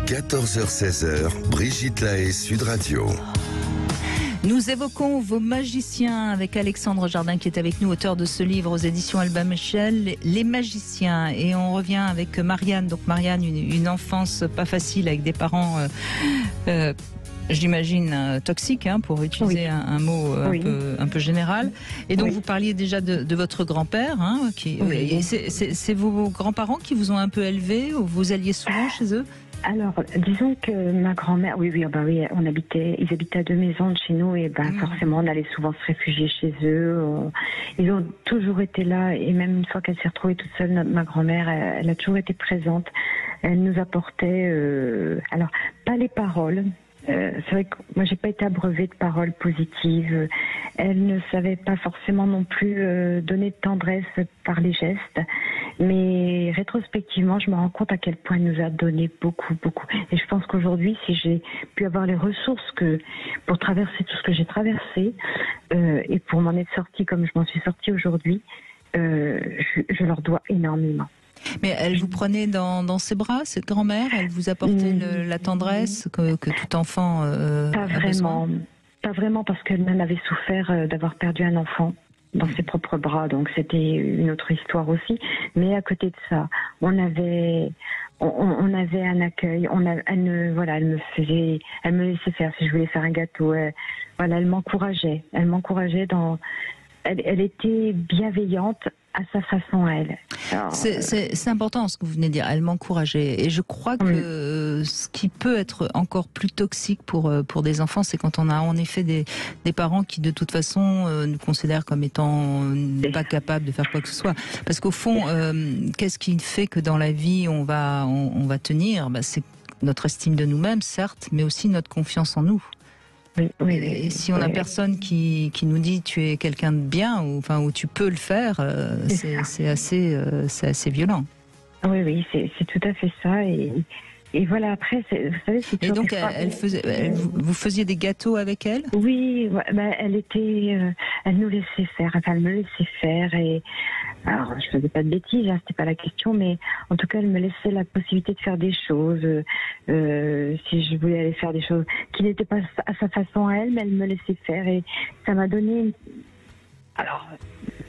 14h-16h, Brigitte Lahaie, Sud Radio. Nous évoquons vos magiciens avec Alexandre Jardin qui est avec nous, auteur de ce livre aux éditions Albin Michel, Les magiciens. Et on revient avec Marianne. Donc Marianne, une enfance pas facile avec des parents, j'imagine, toxiques, pour utiliser un mot un peu général. Et donc vous parliez déjà de votre grand-père. Et c'est vos grands-parents qui vous ont un peu élevé ou vous alliez souvent chez eux? Alors, disons que ma grand-mère, ils habitaient à 2 maisons de chez nous et forcément on allait souvent se réfugier chez eux. Ils ont toujours été là et même une fois qu'elle s'est retrouvée toute seule, ma grand-mère, elle a toujours été présente. Elle nous apportait, alors pas les paroles. C'est vrai que moi j'ai pas été abreuvée de paroles positives. Elle ne savait pas forcément non plus donner de tendresse par les gestes. Mais rétrospectivement, je me rends compte à quel point elle nous a donné beaucoup. Et je pense qu'aujourd'hui, si j'ai pu avoir les ressources pour traverser tout ce que j'ai traversé et pour m'en être sortie comme je m'en suis sortie aujourd'hui, je leur dois énormément. Mais elle vous prenait dans ses bras, cette grand-mère? Elle vous apportait la tendresse que tout enfant a besoin? Pas vraiment, parce qu'elle-même avait souffert d'avoir perdu un enfant dans ses propres bras, donc c'était une autre histoire aussi. Mais à côté de ça, on avait un accueil. Elle me laissait faire. Si je voulais faire un gâteau, elle m'encourageait. Elle était bienveillante à sa façon à elle. C'est important ce que vous venez de dire, elle m'encourageait. Et je crois que ce qui peut être encore plus toxique pour des enfants, c'est quand on a en effet des parents qui de toute façon nous considèrent comme étant pas capables de faire quoi que ce soit. Parce qu'au fond, qu'est-ce qui fait que dans la vie on va tenir? C'est notre estime de nous-mêmes, certes, mais aussi notre confiance en nous. Et si on n'a personne qui nous dit tu es quelqu'un de bien ou tu peux le faire, c'est assez violent. Oui, c'est tout à fait ça. Et voilà, après, vous savez, c'est toujours... Et donc, vous faisiez des gâteaux avec elle? Oui, elle nous laissait faire, elle me laissait faire. Et alors, je faisais pas de bêtises, c'était pas la question, mais en tout cas, elle me laissait la possibilité de faire des choses. Si je voulais aller faire des choses qui n'étaient pas à sa façon à elle, mais elle me laissait faire. Et ça m'a donné... Alors,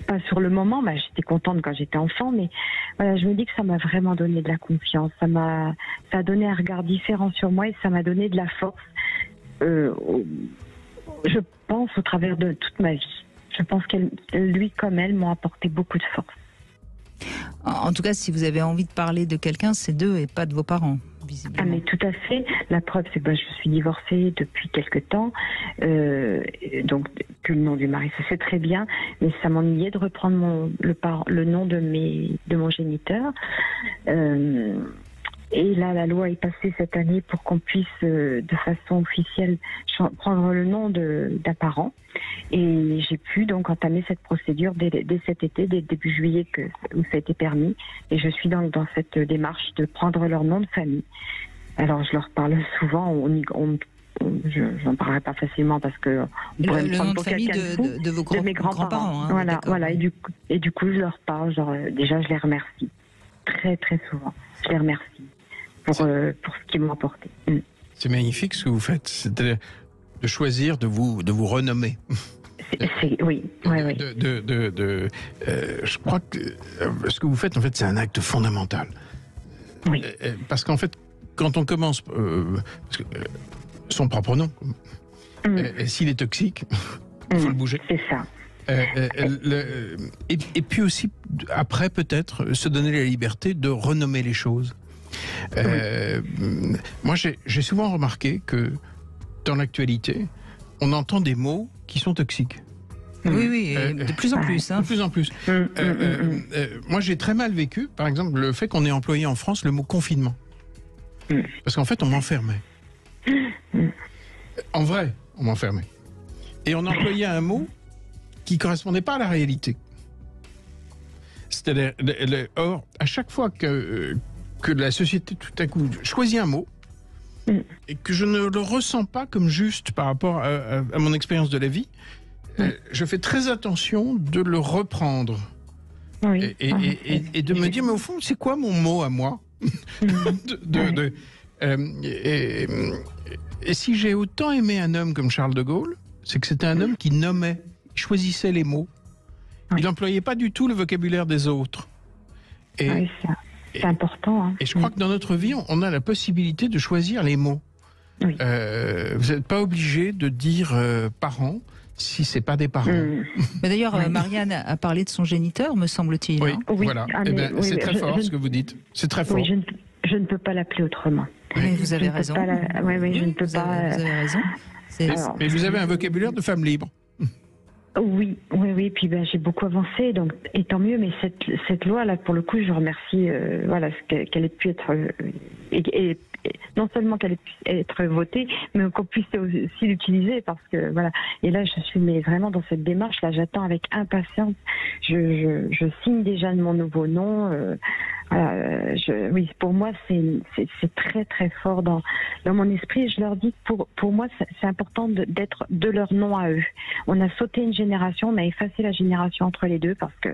pas sur le moment, j'étais contente quand j'étais enfant, mais voilà, je me dis que ça m'a vraiment donné de la confiance. Ça a donné un regard différent sur moi et ça m'a donné de la force, je pense, au travers de toute ma vie. Je pense lui comme elle m'ont apporté beaucoup de force. En tout cas, si vous avez envie de parler de quelqu'un, c'est d'eux et pas de vos parents, visiblement. Ah mais tout à fait. La preuve, c'est que je suis divorcée depuis quelque temps. Donc, que le nom du mari, ça c'est très bien. Mais ça m'ennuyait de reprendre le nom de mon géniteur. Et là, la loi est passée cette année pour qu'on puisse, de façon officielle, prendre le nom d'un parent. Et j'ai pu donc entamer cette procédure dès cet été, dès début juillet, où ça a été permis. Et je suis dans cette démarche de prendre leur nom de famille. Alors, je leur parle souvent. Je n'en parlerai pas facilement parce que on pourrait me prendre pour quelqu'un de fou. De mes grands-parents. Voilà. Et du coup, je leur parle. Déjà, je les remercie très très souvent. Je les remercie pour ce qu'ils m'ont apporté. C'est magnifique ce que vous faites, c'est-à-dire de choisir de vous renommer. Oui. Je crois que ce que vous faites, en fait, c'est un acte fondamental. Oui. Parce qu'en fait, quand on commence, son propre nom, s'il est toxique, il faut le bouger. C'est ça. Et puis aussi, après, peut-être, se donner la liberté de renommer les choses. Moi, j'ai souvent remarqué que dans l'actualité, on entend des mots qui sont toxiques. Oui, de plus en plus. De plus en plus. Moi, j'ai très mal vécu, par exemple, le fait qu'on ait employé en France le mot confinement. Parce qu'en fait, on m'enfermait. En vrai, on m'enfermait. Et on employait un mot qui ne correspondait pas à la réalité. C'est-à-dire, or, à chaque fois que la société, tout à coup, choisit un mot, et que je ne le ressens pas comme juste par rapport à mon expérience de la vie, je fais très attention de le reprendre. Et de me dire, mais au fond, c'est quoi mon mot à moi? Et si j'ai autant aimé un homme comme Charles de Gaulle, c'est que c'était un homme qui nommait, il choisissait les mots. Il n'employait pas du tout le vocabulaire des autres. Et, oui, c'est important. Hein. Et je crois que dans notre vie, on a la possibilité de choisir les mots. Oui. Vous n'êtes pas obligé de dire parents si c'est pas des parents. Mais d'ailleurs, Marianne a parlé de son géniteur, me semble-t-il. Oui, hein. voilà. C'est très fort ce que vous dites. C'est très fort. Oui, je ne peux pas l'appeler autrement. Mais vous avez raison. Je ne peux pas. Vous avez raison. Mais vous avez un vocabulaire de femme libre. Oui. Puis j'ai beaucoup avancé, donc et tant mieux. Mais cette loi là, pour le coup, je remercie. Qu'elle ait pu être et non seulement qu'elle ait pu être votée, mais qu'on puisse aussi l'utiliser parce que voilà. Et là, je suis vraiment dans cette démarche. Là, j'attends avec impatience. Je signe déjà de mon nouveau nom. Oui, pour moi, c'est très très fort dans mon esprit. Je leur dis que pour moi, c'est important d'être de leur nom à eux. On a sauté une génération, on a effacé la génération entre les deux parce que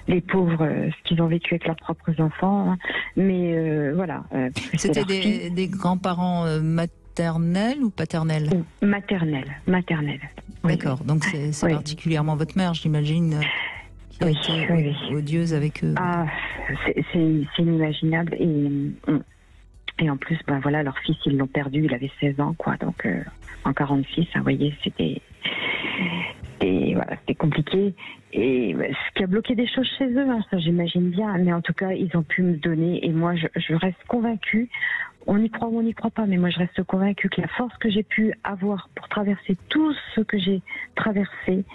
les pauvres, ce qu'ils ont vécu avec leurs propres enfants. Hein. Mais voilà. C'était des grands-parents maternels ou paternels ? Maternels. D'accord, donc c'est particulièrement votre mère, j'imagine. Qui a été odieuse avec eux. Ah, c'est inimaginable et en plus, leur fils ils l'ont perdu, il avait 16 ans quoi, donc en 46, vous voyez, c'était compliqué et ce qui a bloqué des choses chez eux, hein, ça j'imagine bien, mais en tout cas ils ont pu me donner et moi je reste convaincue. On y croit ou on n'y croit pas, mais moi je reste convaincue que la force que j'ai pu avoir pour traverser tout ce que j'ai traversé.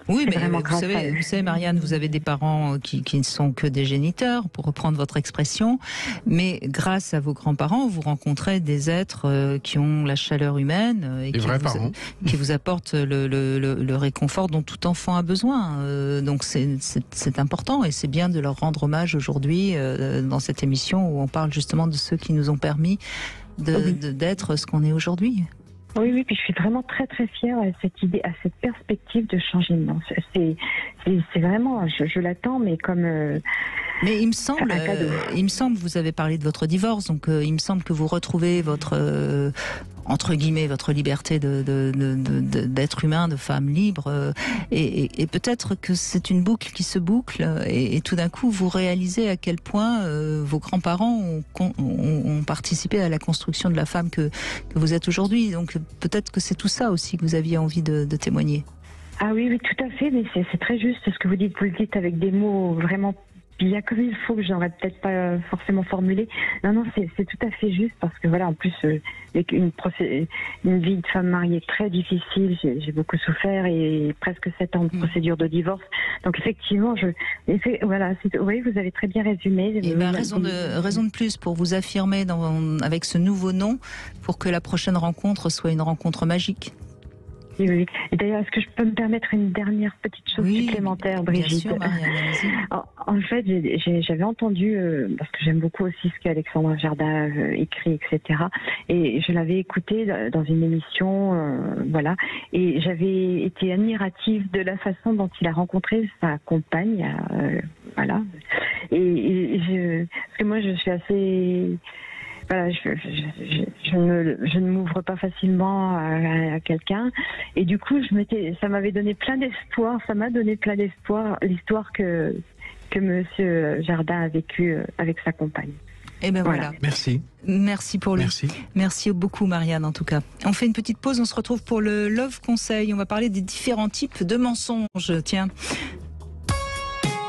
Oui, mais vous savez, Marianne, vous avez des parents qui ne sont que des géniteurs, pour reprendre votre expression, mais grâce à vos grands-parents, vous rencontrez des êtres qui ont la chaleur humaine et qui vous apportent le réconfort dont tout enfant a besoin. Donc c'est important et c'est bien de leur rendre hommage aujourd'hui dans cette émission où on parle justement de ceux qui nous ont permis d'être ce qu'on est aujourd'hui. Oui, puis je suis vraiment très très fière à cette idée, à cette perspective de changer de nom. C'est vraiment, je l'attends, mais comme mais il me semble, vous avez parlé de votre divorce, donc il me semble que vous retrouvez votre entre guillemets votre liberté d'être humain, de femme libre, et peut-être que c'est une boucle qui se boucle, et tout d'un coup vous réalisez à quel point vos grands-parents ont participé à la construction de la femme que vous êtes aujourd'hui. Donc peut-être que c'est tout ça aussi que vous aviez envie de témoigner. Ah oui, tout à fait, mais c'est très juste ce que vous dites. Vous le dites avec des mots vraiment bien comme il faut, que j'aurais peut-être pas forcément formulé. Non, c'est tout à fait juste parce que voilà, en plus, une vie de femme mariée très difficile, j'ai beaucoup souffert et presque 7 ans de procédure de divorce. Donc effectivement, oui, vous avez très bien résumé. Et raison de plus pour vous affirmer avec ce nouveau nom, pour que la prochaine rencontre soit une rencontre magique. Oui. Et d'ailleurs, est-ce que je peux me permettre une dernière petite chose supplémentaire, Brigitte ? Bien sûr, Marianne, en fait, j'avais entendu, parce que j'aime beaucoup aussi ce qu'Alexandre Jardin écrit, etc. Et je l'avais écouté dans une émission, et j'avais été admirative de la façon dont il a rencontré sa compagne, parce que moi, je suis assez... Voilà, je ne m'ouvre pas facilement à quelqu'un et du coup ça m'avait donné plein d'espoir, l'histoire que Monsieur Jardin a vécue avec sa compagne. Et ben voilà. Merci pour lui. Merci beaucoup Marianne en tout cas. On fait une petite pause, on se retrouve pour le Love Conseil. On va parler des différents types de mensonges. Tiens,